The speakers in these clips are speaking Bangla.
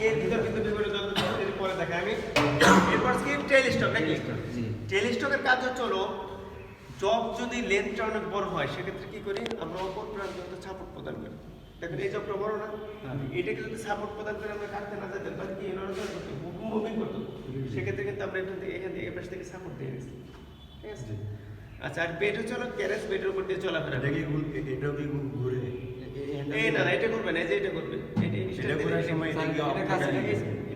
এর ভিতর কিন্তু বিভিন্ন যন্ত্রপাতির পরে দেখে আমি এরপর কি টেলিস্টক নাকি টেলিস্টকের কাজ হচ্ছে হলো জব যদি লেন্থটা অনেক বড় হয় সেক্ষেত্রে কি করি আমরা অপর প্রান্ত সাপোর্ট প্রদান করি দেখেন এই জবটা বড় না এটাকে যদি সাপোর্ট প্রদান করে আমরা কাটতে না যেতে পারি কি মুভিং করতে সেক্ষেত্রে কিন্তু আমরা এখান থেকে এপাশ থেকে সাপোর্ট দিয়ে দিচ্ছি ঠিক আছে আচ্ছা আর বেড হচ্ছে হলো ক্যারেজ বেডের উপর দিয়ে চলাফেরা এটাও কি ঘুরে এই না এটা করবে না এই যে এটা করবে এটা করার সময়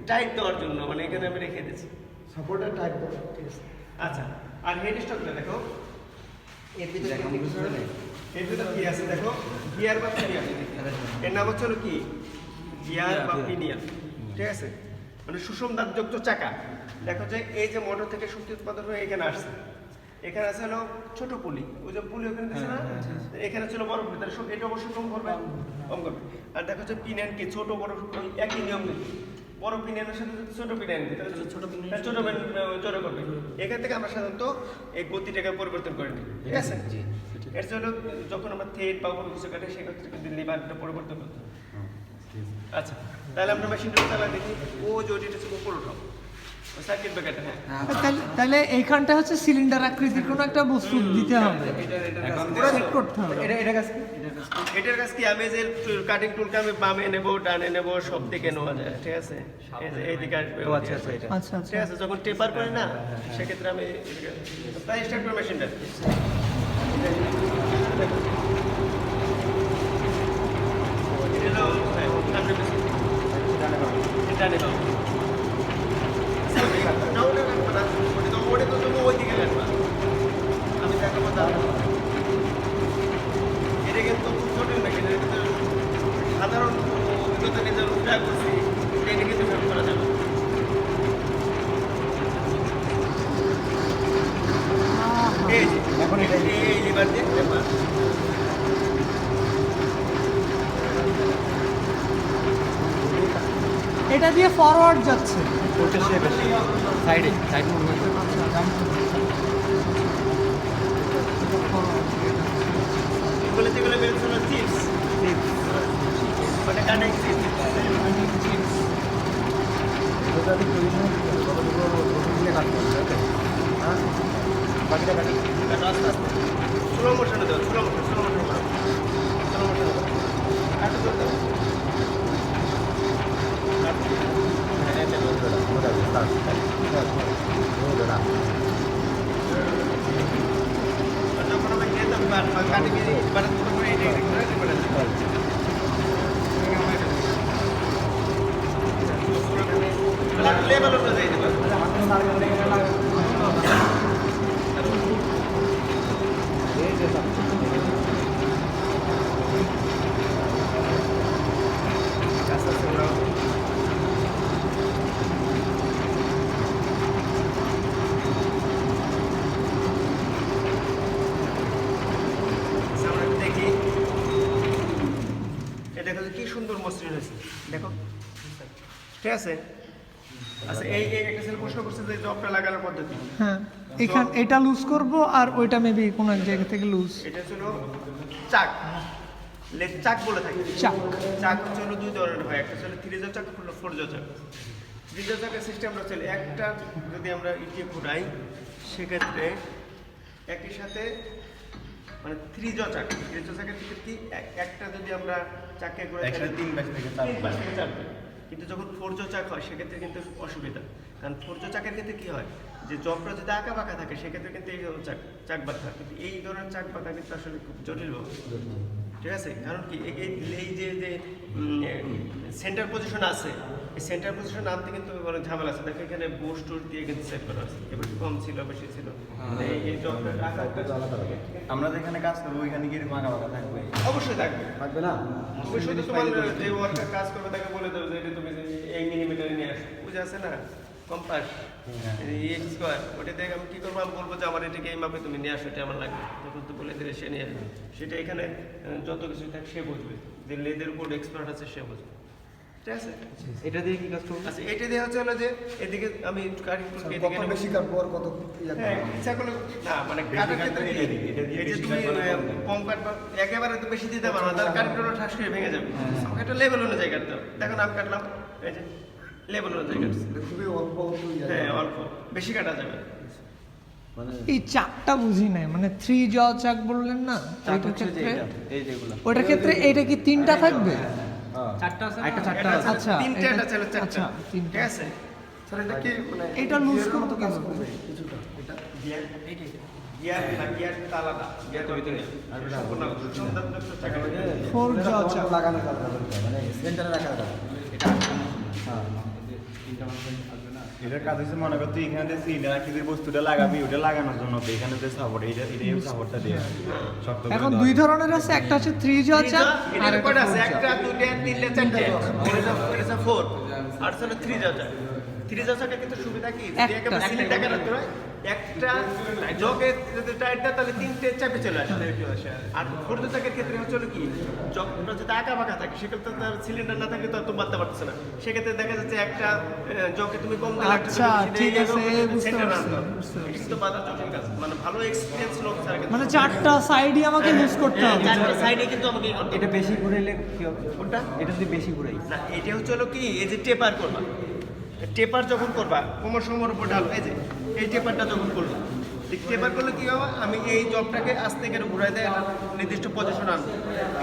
টাইট দেওয়ার জন্য মানে এখানে আমি রেখে দিয়েছি সাপোর্টার টাইট দেওয়া ঠিক আছে আচ্ছা আর হেড স্টকটা দেখো এর ভিতরে কি আছে দেখো গিয়ার বা পিনিয়ন এর নাম হচ্ছে কি গিয়ার বা পিনিয়ন ঠিক আছে মানে সুষম দাঁতযুক্ত চাকা দেখো যে এই যে মোটর থেকে শক্তি উৎপাদন হয়ে এখানে আসছে এখানে আছে হলো ছোট পুলি ওই যে পুলি ওখানে দিচ্ছে না এখানে ছিল বড় পুলি তাহলে এটা অবশ্যই কম করবে আর দেখো যে পিনিয়ন কি ছোট বড় একই নিয়ম নেই বড় পিনিয়নের সাথে যদি ছোট পিনিয়ন দিই তাহলে ছোট জোরে করবে এখান থেকে আমরা সাধারণত এই গতিটাকে পরিবর্তন করে নিই ঠিক আছে এর জন্য যখন আমরা থ্রেড বা কোনো কিছু কাটে সেক্ষেত্রে কিন্তু লিভারটা পরিবর্তন করতে হবে আচ্ছা তাহলে আমরা মেশিনটা চালা দেখি ও জটিটা ছিল উপর উঠাও সার্কিট ব্রেকারটা তাহলে এইখানটা হচ্ছে সিলিন্ডার আকৃতির কোনো একটা বস্তু দিতে হবে সেট করতে হবে এটার কাছে কি আমি যে কাটিং টুলটা আমি বামে নেব ডানে নেব সব দিকে নেওয়া যায় ঠিক আছে এই দিকে আসবে আচ্ছা ঠিক আছে যখন টেপার করি না সেক্ষেত্রে আমি তাই স্টার্ট করি মেশিনটা আমি দেখাবো এটা কিন্তু খুব জটিল মেশিন এটা কিন্তু সাধারণ অভিজ্ঞতা নিজের উল্টা করছি এটা কিন্তু ব্যবহার করা যাবে এই এখন এটা এই লিভার দিয়ে পেপার এটা দিয়ে ফরওয়ার্ড যাচ্ছে সাইড মুভমেন্ট যেগুলো বেরোচ্ছে হলো চিপস মানে কাটিং চিপস বাকিটা কাটি আস্তে আস্তে স্লো মোশনে দাও স্লো মোশন করো স্লো মোশন দাও কাটতে দাও যখন আমরা খেতাম কাটিং বানাতে তখন এই লেভেল অনুযায়ী দেবো দেখি এটা দেখো কি সুন্দর মসৃণ হয়েছে দেখো ঠিক আছে আচ্ছা এই একটা ছেলে প্রশ্ন করছে যে জবটা লাগানোর পদ্ধতি হ্যাঁ এখান এটা লুজ করব আর ওইটা মেবি কোন এক জায়গা থেকে লুজ এটা ছিল চাক চাক বলে থাকি চাক হচ্ছে হলো দুই ধরনের হয় একটা ছিল 3 চাক ফোর চাক 3 চাকের সিস্টেমটা ছিল একটা যদি আমরা ইটিয়ে ঘুরাই সেক্ষেত্রে একই সাথে মানে 3 চাক চাকের ক্ষেত্রে কি একটা যদি আমরা চাকে ঘুরাই তাহলে 3 পাশ থেকে 4 পাশ থেকে 4 কিন্তু যখন 4 চাক হয় সেক্ষেত্রে কিন্তু অসুবিধা কারণ 4 চাকের ক্ষেত্রে কি হয় যে জবটা যদি আঁকা বাঁকা থাকে সেক্ষেত্রে কিন্তু এই চাক বাঁধা কিন্তু এই ধরনের চাক বাঁধা কিন্তু আসলে খুব জটিল ঠিক আছে কারণ কি এই যে সেন্টার পজিশন আছে এই সেন্টার পজিশন আনতে কিন্তু অনেক ঝামেলা আছে দেখো এখানে বোস টোর দিয়ে কিন্তু সেট করা আছে এবার কম ছিল বেশি ছিল এই জবটা আমরা যেখানে কাজ করবো ওইখানে গিয়ে বাঁকা বাঁকা থাকবে অবশ্যই থাকবে না অবশ্যই তো তোমার যে ওয়ার্কার কাজ করবে তাকে বলে দেবো যে এটা তুমি এই মিলিমিটারে নিয়ে আসো বুঝে আছে না কম্পাস এক্স স্কোয়ার ওটা দেখে আমি কী করবো আমি বলবো যে আমার এটাকে এই মাপে তুমি নিয়ে আসো এটা আমার লাগবে যখন তো বলে দিলে সে নিয়ে আসবে সেটা এখানে যত কিছু থাকে সে বুঝবে যে লেদের উপর এক্সপার্ট আছে সে বুঝবে ঠিক আছে? এটা দিয়ে কি কাজ করবো? আচ্ছা এটা দিয়ে হচ্ছে হলো যে এদিকে আমি কাঠি কত বেশি কাটবো আর কত ইয়া হ্যাঁ করবো? ইচ্ছা করলে না মানে কাঠের ক্ষেত্রে কি এই যে তুমি কম কাটবা একেবারে তো বেশি দিতে পারো না, তার কাঠগুলো ঠাস করে ভেঙে যাবে। আমাকে একটা লেভেল অনুযায়ী কাটতে হবে। দেখুন আমি কাটলাম এই যে লেভেল অনুযায়ী কাটছি। এটা খুবই অল্প অল্প ইয়া। হ্যাঁ অল্প, বেশি কাটা যাবে না। মানে এই চাকটা বুঝি নাই, মানে 3 জ চাক বললেন না, চার ওইটার হচ্ছে যে ক্ষেত্রে এটা, এই যেগুলো। ওইটার ক্ষেত্রে এইটা কি 3টা থাকবে? একটা এটা চারটা আছে, আচ্ছা, তিনটে এটা- এটা ছিল চারটা। আচ্ছা, তিনটে। ঠিক আছে? স্যার এটা কি মানে এটা লুজ গিয়ারের করতে মতো কাজ কিভাবে? করবে কিছুটা এটা? গিয়ার গিয়ার না গিয়ার তো আলাদা। গিয়ার তো ভিতরে। সম্পূর্ণ সম্পূর্ণ চাকা। 4 জ চাক। লাগানো কাজ মানে সেন্টারে রাখা কাজ। এটার কাজ হচ্ছে মনে কর তুই এখানে যে সিলিন্ডার আকৃতির বস্তুটা লাগাবি ওটা লাগানোর জন্য তো এখানে যে সাপোর্ট এটাই সাপোর্টটা দিয়ে শক্ত করে এখন দেওয়া। 2 ধরনের আছে, একটা হচ্ছে 3 জ চাক আর এটার একটা কয়টা আছে? 4 একটা, চাক। দুইটা, তিনটে, চারটে। এটা 4 আর হলো 3 যাচ্ছে। 3 যাচ্ছে কিন্তু সুবিধা কি? যদি একটা। একেবারে সিলিন্ডার কাটাতে হয়, একটা জগে যদি টাইট দেয় তাহলে তিনটে চাপে চলে আসে। আর ফোর্থ চাকের ক্ষেত্রে হচ্ছে হলো কি জগটা যদি আঁকা বাঁকা থাকে সেক্ষেত্রে তার সিলিন্ডার না থাকলে তো বাঁধতে পারতেছে না। সেক্ষেত্রে দেখা যাচ্ছে একটা জগে তুমি কম দিলে একটা আচ্ছা, জগে বেশি ঠিক দিয়ে আছে, এরকম বুঝতে center পারছি, আনতে হবে। বুঝতে পারছি। এটা কিন্তু বাঁধা জটিল কাজ। মানে ভালো এক্সপিরিয়েন্স লোক ছাড়া কিন্তু মানে 4টা সাইডই আমাকে লুজ করতে হবে। চারটা সাইডে কিন্তু আমাকে করতে হবে। এটা বেশি ঘুরাইলে কি হবে? কোনটা? এটা যদি বেশি ঘুরাই না এটা হচ্ছে হলো কি এই যে টেপার করবা, টেপার যখন করবা কোমর সমর উপর ঢাল, এই যে এই টেপারটা যখন করবা টেপার করলে কি হবে, আমি এই জবটাকে আস্তে করে ঘুরাই দেয় একটা নির্দিষ্ট পজিশন আনবো।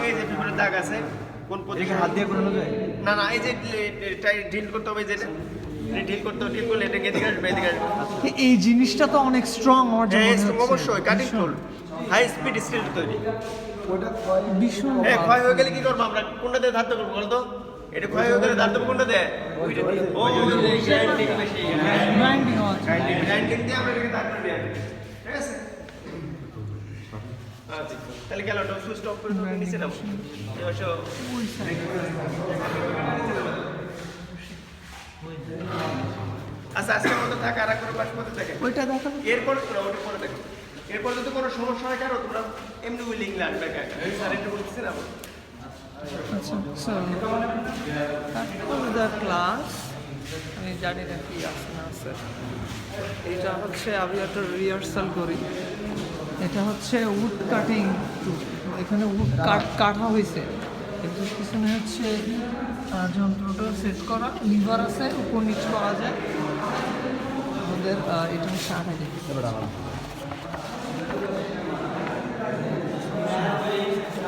এই যে বিভিন্ন দাগ আছে কোন এটাকে পজিশন হাত দিয়ে ঘুরানো যায়? না না এই যে ঢিল করতে হবে, যেটা ঢিল করতে হবে, ঢিল করলে এটা এদিকে আসবে এদিকে আসবে। এই জিনিসটা তো অনেক স্ট্রং, আমার যে হ্যাঁ মনে হচ্ছে। অবশ্যই কাটিং টুল হাই স্পিড স্টিল তৈরি। ওটা ক্ষয় ভীষণ হ্যাঁ ক্ষয় হয়ে গেলে কি করবো আমরা? কোনটা দিয়ে ধার দেবো বলতো? এটা ক্ষয় হয়ে গেলে ধার দেবো কোনটা দিয়ে? ওইটা দিয়ে। ও গ্রাইন্ডিং মেশিন, গ্রাইন্ডিং আছে। গ্রাইন্ডিং দিয়ে আমরা এটাকে ধার করে দিই। ঠিক আছে? আচ্ছা তাহলে গেল ওটা সুইচ অফ করে তুমি নিচে নাও। এসো ওই সাইড। আচ্ছা আজকের মতো থাক, আর এক করে পাশ করতে থাকে। ওইটা দেখো। এরপর তোমরা ওটা পরে দেখো। এরপর যদি কোনো সমস্যা হয় কারো তোমরা এমনি উইলিং লাগবে স্যার একটু বলতেছি না। আচ্ছা, সো দ্য ক্লাস, আমি জানি না কি আছে না আছে। এটা হচ্ছে আমি একটা রিহার্সাল করি। এটা হচ্ছে উড কাটিং টুল। এখানে উড কাটা হয়েছে, কিন্তু পিছনে হচ্ছে যন্ত্রটা সেট করা, লিভার আছে, উপর নিচ করা যায়। আমাদের এটা হচ্ছে আটা যায়।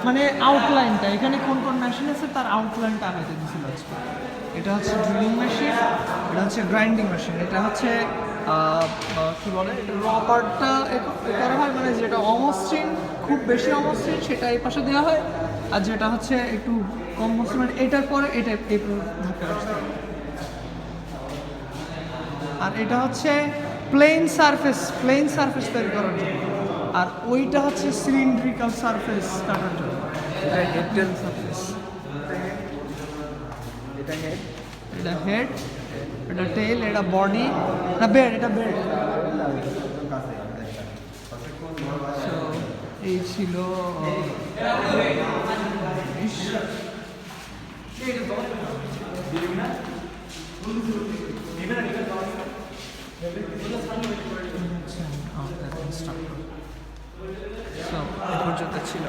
মানে আউটলাইনটা এখানে কোন কোন মেশিন আছে তার আউটলাইনটা আগাইতে দিয়েছিল আজকে। এটা হচ্ছে ড্রিলিং মেশিন, এটা হচ্ছে গ্রাইন্ডিং মেশিন, এটা হচ্ছে কি বলে রবারটা করা হয়, মানে যেটা অমসৃণ, খুব বেশি অমসৃণ সেটা এই পাশে দেওয়া হয়, আর যেটা হচ্ছে একটু কম মসৃণ মানে এটার পরে এটা এই ধাপে আসতে হবে। আর এটা হচ্ছে প্লেন সারফেস তৈরি করার জন্য, আর ওইটা হচ্ছে সিলিন্ড্রিক্যাল সারফেস কাটার জন্য। এটা হেডেল সারফেস, এটা হেড এটা হেড, এটা টেল, এটা বডি, না বেড, এটা বেড। সো এই ছিল এই পর্যন্ত ছিল।